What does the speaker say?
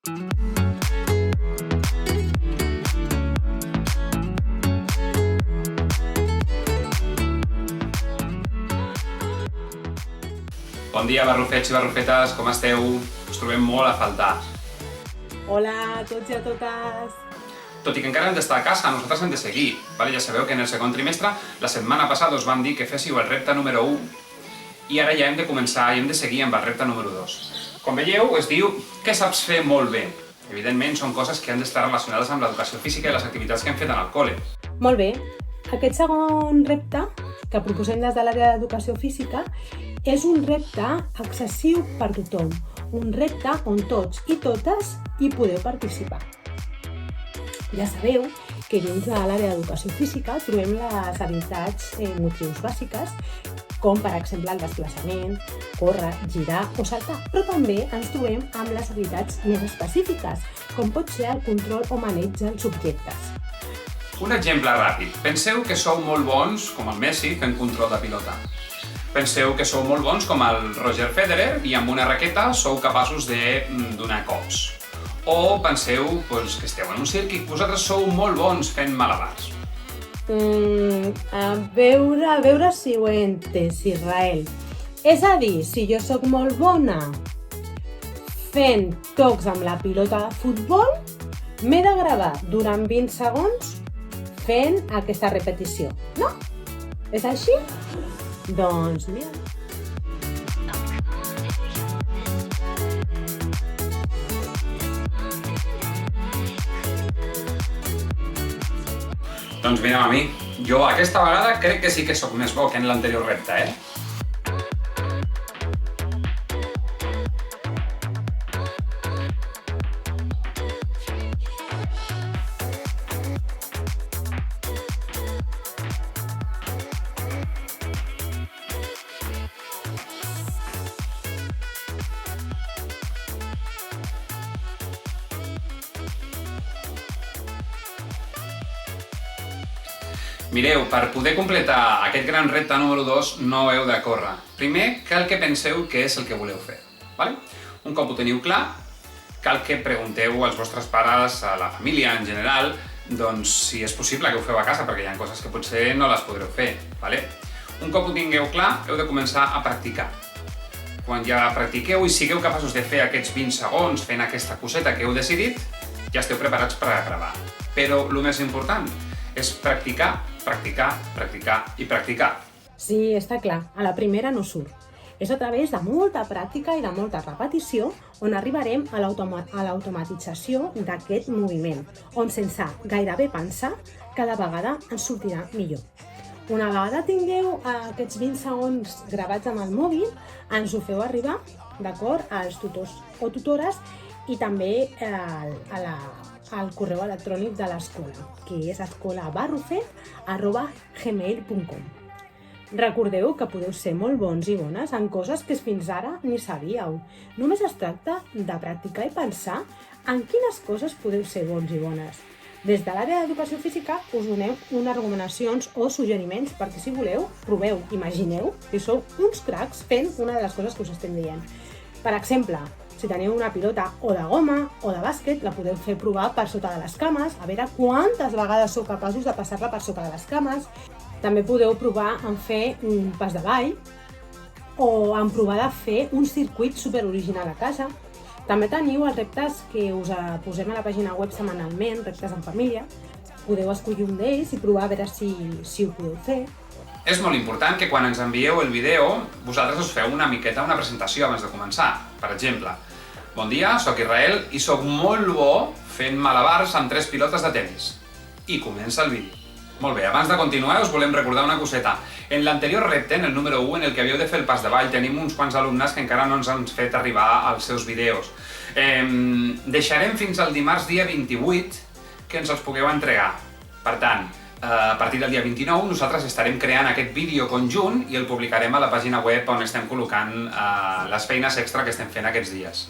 Bon dia, barrufets i barrufetes, com esteu? Us trobem molt a faltar. Hola a tots i a totes! Tot i que encara hem d'estar a casa, nosaltres hem de seguir. Ja sabeu que en el segon trimestre, la setmana passada us vam dir que féssiu el repte número 1 i ara ja hem de començar i hem de seguir amb el repte número 2. Com veieu, es diu què saps fer molt bé. Evidentment, són coses que han d'estar relacionades amb l'educació física i les activitats que hem fet en el col·le. Molt bé, aquest segon repte que proposem des de l'àrea d'educació física és un repte accessiu per tothom, un repte on tots i totes hi podeu participar. Ja sabeu que dins de l'àrea d'educació física trobem les habilitats motrius bàsiques, com per exemple el desplaçament, córrer, girar o saltar, però també ens trobem amb les habilitats més específiques, com pot ser el control o maneig dels objectes. Un exemple ràpid. Penseu que sou molt bons, com el Messi, fent control de pilota. Penseu que sou molt bons com el Roger Federer i amb una raqueta sou capaços de donar cops. O penseu que esteu en un circ i vosaltres sou molt bons fent malabars. A veure si ho he entès, Israel. És a dir, si jo sóc molt bona fent tocs amb la pilota de futbol, m'he de gravar durant 20 segons fent aquesta repetició, no? És així? Doncs mira. Doncs mira'm a mi, jo aquesta vegada crec que sí que sóc més bo que en l'anterior repte, Mireu, per poder completar aquest gran repte número 2 no heu de córrer. Primer, cal que penseu què és el que voleu fer. Un cop ho teniu clar, cal que pregunteu als vostres pares, a la família en general, doncs si és possible que ho feu a casa, perquè hi ha coses que potser no les podreu fer. Un cop ho tingueu clar, heu de començar a practicar. Quan ja practiqueu i sigueu capaços de fer aquests 20 segons fent aquesta coseta que heu decidit, ja esteu preparats per a gravar. Però el més important és practicar, practicar, practicar i practicar. Sí, està clar, a la primera no surt. És a través de molta pràctica i de molta repetició on arribarem a l'automatització d'aquest moviment, on sense gairebé pensar, cada vegada ens sortirà millor. Una vegada tingueu aquests 20 segons gravats amb el mòbil, ens ho feu arribar, d'acord, als tutors o tutores i també al correu electrònic de l'escola, que és escolabarrufet@gmail.com. Recordeu que podeu ser molt bons i bones en coses que fins ara ni sabíeu. Només es tracta de practicar i pensar en quines coses podeu ser bons i bones. Des de l'àrea d'educació física us donem unes recomanacions o suggeriments perquè, si voleu, proveu, imagineu que sou uns cracs fent una de les coses que us estem dient. Per exemple, si teniu una pilota o de goma o de bàsquet, la podeu fer provar per sota de les cames, a veure quantes vegades sou capaços de passar-la per sota de les cames. També podeu provar en fer un pas de ball o en provar de fer un circuit superoriginal a casa. També teniu els reptes que us posem a la pàgina web setmanalment, reptes en família. Podeu escollir un d'ells i provar a veure si ho podeu fer. És molt important que quan ens envieu el vídeo, vosaltres us feu una miqueta una presentació abans de començar. Per exemple, bon dia, sóc Israel i sóc molt bo fent malabars amb 3 pilotes de tenis. I comença el vídeo. Molt bé, abans de continuar us volem recordar una coseta. En l'anterior repte, en el número 1, en el que havíeu de fer el pas de ball, tenim uns quants alumnes que encara no ens han fet arribar els seus vídeos. Deixarem fins al dimarts dia 28 que ens els pugueu entregar. Per tant, a partir del dia 29 nosaltres estarem creant aquest vídeo conjunt i el publicarem a la pàgina web on estem col·locant les feines extra que estem fent aquests dies.